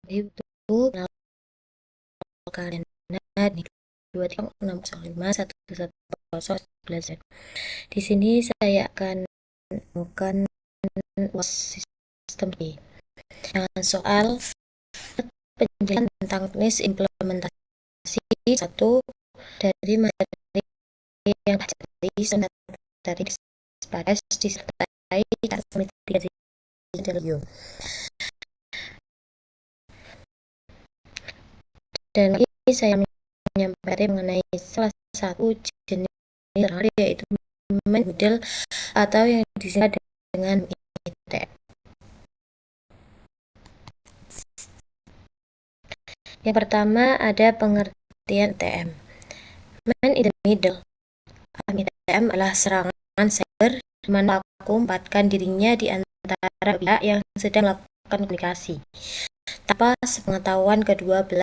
YouTube, Kalender di 23651110. Di sini saya akan melakukan sistem ini. Soal penjelasan tentang teknis implementasi satu dari materi yang dari dispares disertai mitigasi interview. Dan ini saya menyampaikan mengenai salah satu jenis mineral, yaitu middle atau yang disingkat dengan ITM. Yang pertama ada pengertian ITM. Man in the middle. ITM adalah serangan cyber di mana pelaku menempatkan dirinya di antara pihak yang sedang melakukan komunikasi tanpa sepengetahuan kedua belah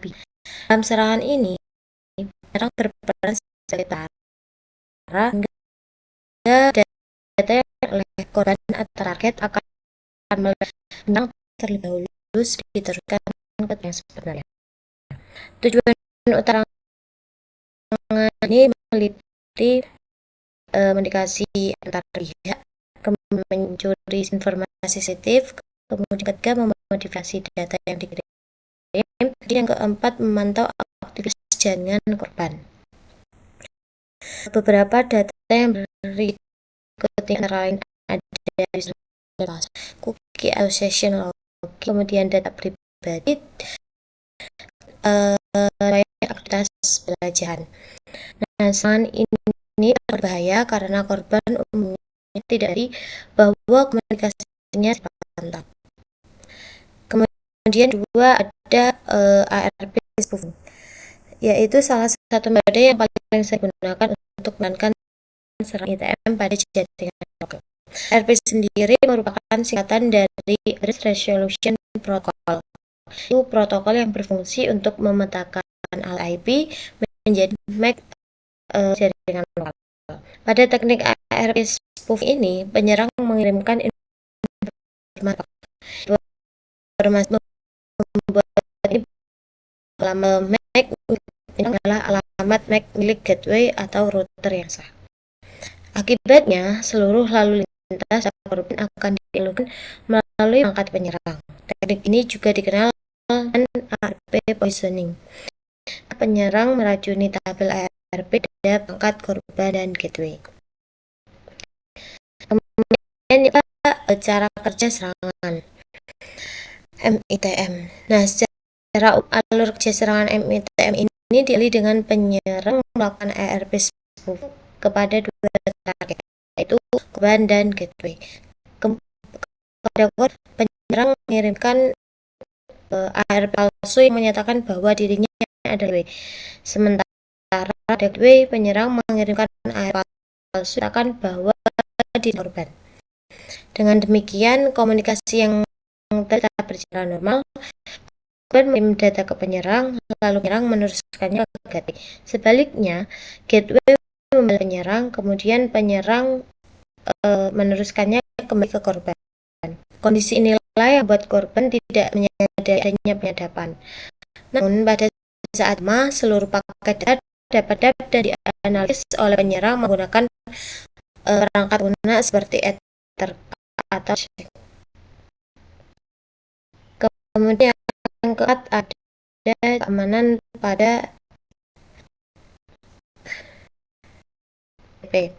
pihak. Dalam serangan ini, penyerang berperan sebagai tentara hingga data oleh korban atau target akan menang terlebih dahulu diteruskan ke yang sebenarnya. Tujuan utama ini meneliti komunikasi antar pihak, kemudian mencuri informasi sensitif, kemudian ketiga memodifikasi data yang dikirim, yang keempat memantau aktivitas jaringan korban. Beberapa data yang berikut antara lain ada cookie association log, kemudian data pribadi, aktivitas belajaran. Nah, serangan ini berbahaya karena korban umumnya tidak tahu bahwa komunikasinya terpantau. Kemudian dua ada ARP spoofing, yaitu salah satu metode yang paling saya gunakan untuk menekan serangan ITM pada jaringan lokal. ARP sendiri merupakan singkatan dari Address Resolution Protocol. Itu protokol yang berfungsi untuk memetakan IP menjadi MAC jaringan lokal. Pada teknik ARP spoof ini, penyerang mengirimkan informasi membuat alamat MAC adalah alamat MAC milik gateway atau router yang sah. Akibatnya, seluruh lalu lintas korban akan dilakukan melalui perangkat penyerang. Teknik ini juga dikenal dengan ARP poisoning. Penyerang meracuni tabel ARP pada perangkat korban dan gateway. Kemudian cara kerja serangan MITM. Nah, secara alur kerja serangan MITM ini diawali dengan penyerang melakukan ARP spoof kepada dua target, yaitu korban dan gateway. Kepada korban, penyerang mengirimkan ARP palsu yang menyatakan bahwa dirinya adalah gateway. Sementara gateway, penyerang mengirimkan ARP palsu yang menyatakan bahwa dirinya korban. Dengan demikian, komunikasi yang tetap berjalan normal. Korban mengirim data ke penyerang, lalu penyerang meneruskannya ke gateway. Sebaliknya, gateway membalas penyerang, kemudian penyerang meneruskannya kembali ke korban. Kondisi inilah yang membuat korban tidak menyadari adanya penyadapan. Namun pada saat seluruh paket data dapat dan dianalisis oleh penyerang menggunakan perangkat lunak seperti Ether atau Check. Kemudian yang keempat ada keamanan pada IP.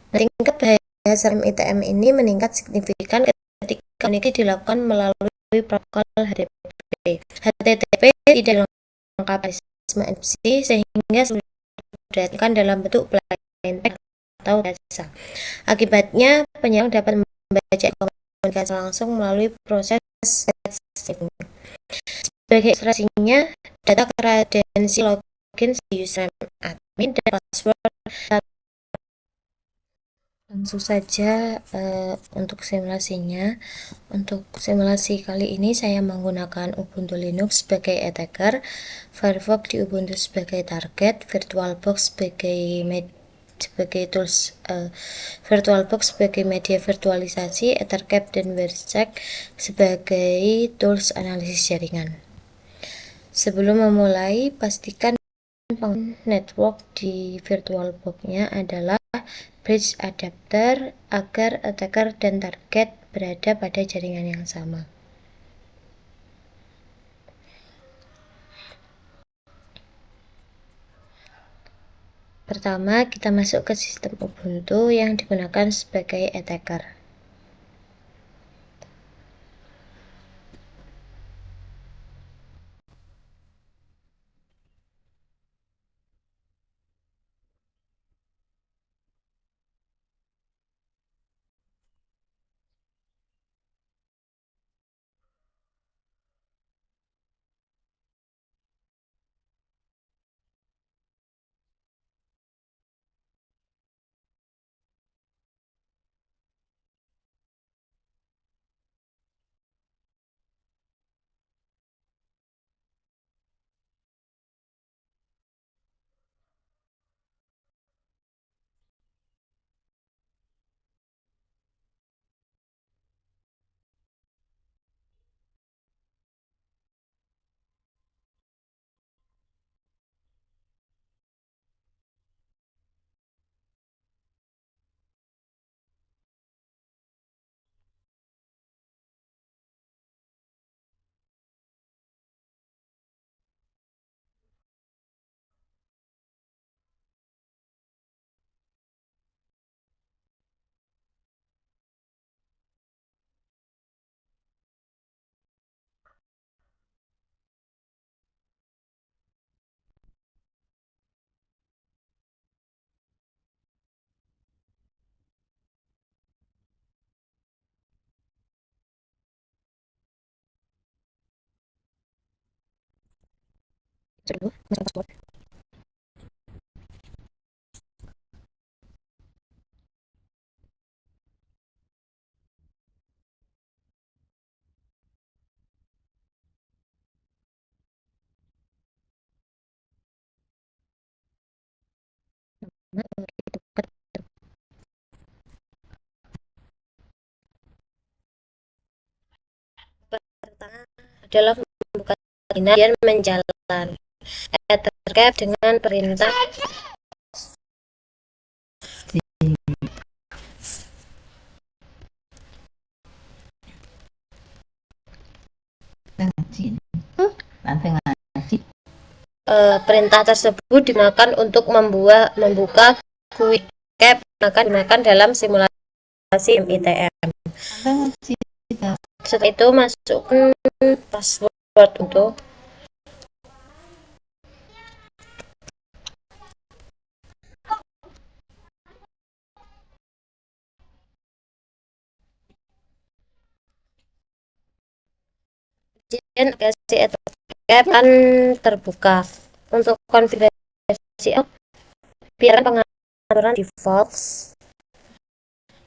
Tingkat bahaya serangan ITM ini meningkat signifikan ketika komunikasi dilakukan melalui protokol HTTP. HTTP tidak dilengkapi mekanisme enkripsi sehingga sulit didatangkan dalam bentuk plain text atau bahasa. Akibatnya, penyerang dapat membaca komunikasi langsung melalui proses sifting. Sebagai ilustrasinya, data kredensial login username admin dan password. Langsung saja untuk simulasinya. Untuk simulasi kali ini saya menggunakan Ubuntu Linux sebagai attacker, Firefox di Ubuntu sebagai target, VirtualBox sebagai sebagai tools VirtualBox sebagai media virtualisasi, Ethercap dan WireCheck sebagai tools analisis jaringan. Sebelum memulai, pastikan network di VirtualBox-nya adalah bridge adapter agar attacker dan target berada pada jaringan yang sama. Pertama, kita masuk ke sistem Ubuntu yang digunakan sebagai attacker. Pertama adalah membuka kemudian menjalankan Ethercap dengan perintah perintah tersebut digunakan untuk membuka QuickCap digunakan dalam simulasi MITM. Setelah itu masukkan password untuk kemudian aplikasi Ethercap akan terbuka. Untuk konfigurasi biarkan pengaturan default,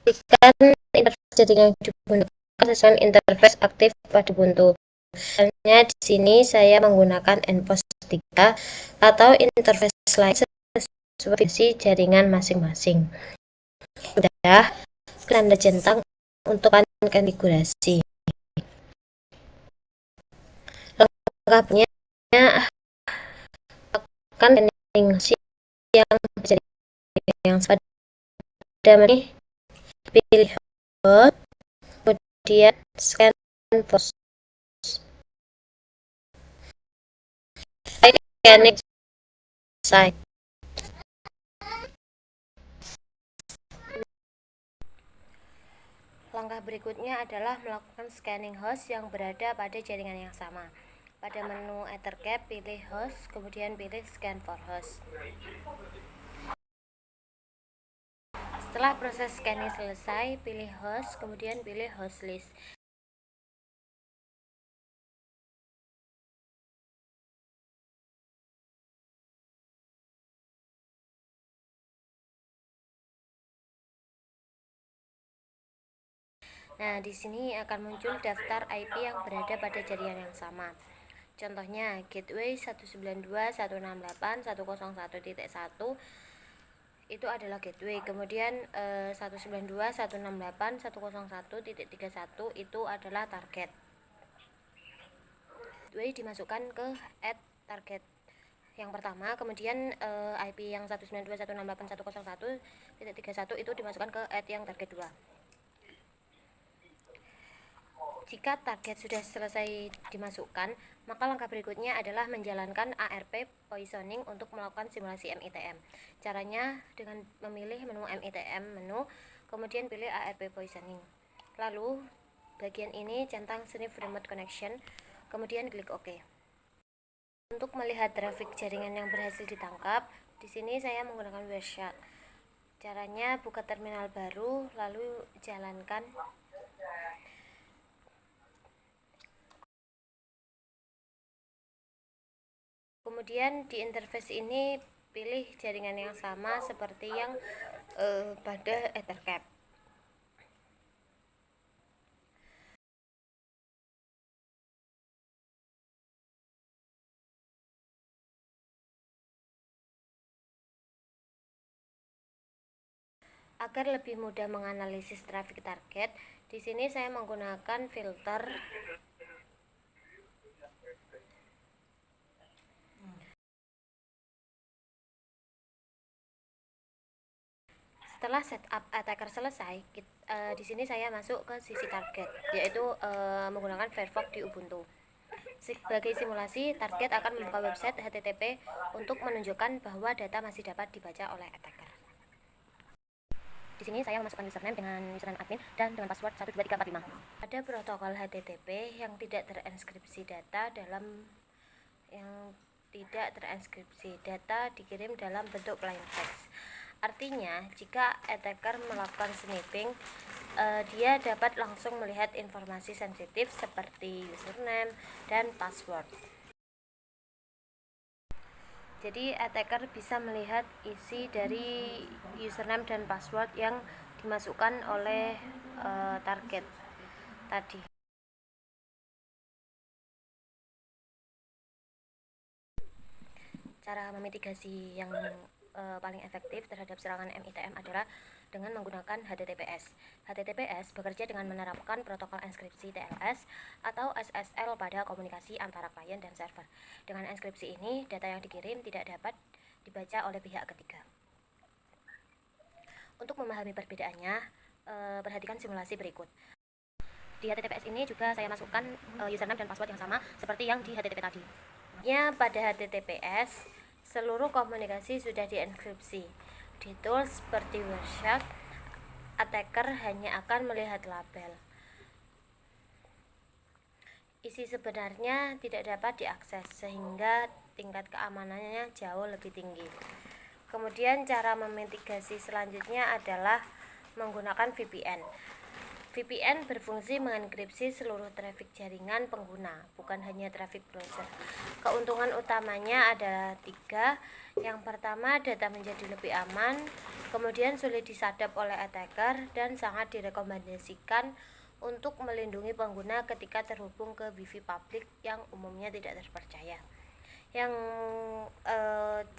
pastikan interface jaringan yang digunakan sesuai interface aktif pada Ubuntu. Misalnya di sini saya menggunakan NPOS 3 atau interface lain sesuai versi jaringan masing-masing. Sudah, tanda centang untuk konfigurasi. Lengkapnya akan setting yang jaringan yang pada menit pilih host, kemudian scan post. Next site. Langkah berikutnya adalah melakukan scanning host yang berada pada jaringan yang sama. Pada menu Ethercap, pilih host, kemudian pilih scan for host. Setelah proses scanning selesai, pilih host, kemudian pilih host list. Nah, di sini akan muncul daftar IP yang berada pada jaringan yang sama. Contohnya, gateway 192.168.101.1 itu adalah gateway. Kemudian 192.168.101.31 itu adalah target. Gateway dimasukkan ke target yang pertama, kemudian IP yang 192.168.101.31 itu dimasukkan ke yang target 2. Jika target sudah selesai dimasukkan, maka langkah berikutnya adalah menjalankan ARP Poisoning untuk melakukan simulasi MITM. Caranya dengan memilih menu MITM menu, kemudian pilih ARP Poisoning. Lalu bagian ini centang Sniff Remote Connection, kemudian klik OK. Untuk melihat trafik jaringan yang berhasil ditangkap, di sini saya menggunakan Wireshark. Caranya buka terminal baru, lalu jalankan. Kemudian di interface ini pilih jaringan yang sama seperti yang pada Ethercap. Agar lebih mudah menganalisis traffic target, di sini saya menggunakan filter Setelah setup attacker selesai, di sini saya masuk ke sisi target, yaitu menggunakan Firefox di Ubuntu. Sebagai simulasi, target akan membuka website HTTP untuk menunjukkan bahwa data masih dapat dibaca oleh attacker. Di sini saya memasukkan username dengan username admin dan dengan password 12345. Ada protokol HTTP yang tidak terinskripsi data dikirim dalam bentuk plain text. Artinya, jika attacker melakukan sniffing, dia dapat langsung melihat informasi sensitif seperti username dan password. Jadi attacker bisa melihat isi dari username dan password yang dimasukkan oleh target tadi. Cara memitigasi yang paling efektif terhadap serangan MITM adalah dengan menggunakan HTTPS. HTTPS bekerja dengan menerapkan protokol enskripsi TLS atau SSL pada komunikasi antara klien dan server. Dengan enskripsi ini, data yang dikirim tidak dapat dibaca oleh pihak ketiga. Untuk memahami perbedaannya, perhatikan simulasi berikut. Di HTTPS ini juga saya masukkan username dan password yang sama seperti yang di HTTP tadi. Pada HTTPS, seluruh komunikasi sudah dienkripsi. Di tools seperti Wireshark, attacker hanya akan melihat label. Isi sebenarnya tidak dapat diakses, sehingga tingkat keamanannya jauh lebih tinggi. Kemudian cara memitigasi selanjutnya adalah menggunakan VPN. VPN berfungsi mengenkripsi seluruh trafik jaringan pengguna, bukan hanya trafik browser. Keuntungan utamanya ada 3. Yang pertama, data menjadi lebih aman, kemudian sulit disadap oleh attacker, dan sangat direkomendasikan untuk melindungi pengguna ketika terhubung ke Wi-Fi publik yang umumnya tidak terpercaya. Yang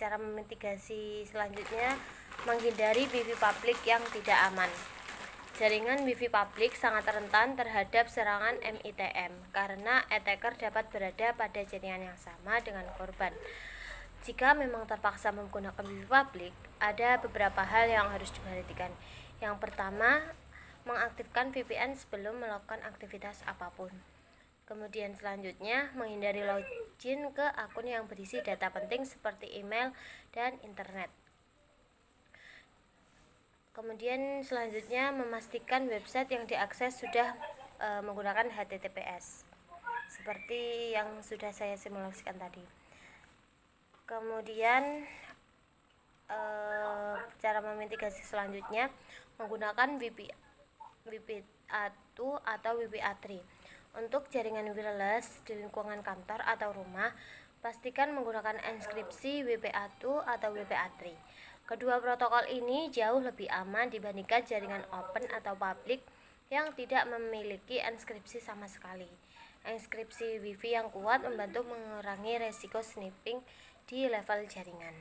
cara memitigasi selanjutnya, menghindari Wi-Fi publik yang tidak aman. Jaringan Wi-Fi publik sangat rentan terhadap serangan MITM karena attacker dapat berada pada jaringan yang sama dengan korban. Jika memang terpaksa menggunakan Wi-Fi publik, ada beberapa hal yang harus diperhatikan. Yang pertama, mengaktifkan VPN sebelum melakukan aktivitas apapun. Kemudian selanjutnya, menghindari login ke akun yang berisi data penting seperti email dan internet. Kemudian selanjutnya, memastikan website yang diakses sudah menggunakan HTTPS seperti yang sudah saya simulasikan tadi. Kemudian cara memitigasi selanjutnya, menggunakan WPA2 atau WPA3. Untuk jaringan wireless di lingkungan kantor atau rumah, pastikan menggunakan enskripsi WPA2 atau WPA3. Kedua protokol ini jauh lebih aman dibandingkan jaringan open atau publik yang tidak memiliki enskripsi sama sekali. Enskripsi Wi-Fi yang kuat membantu mengurangi resiko sniffing di level jaringan.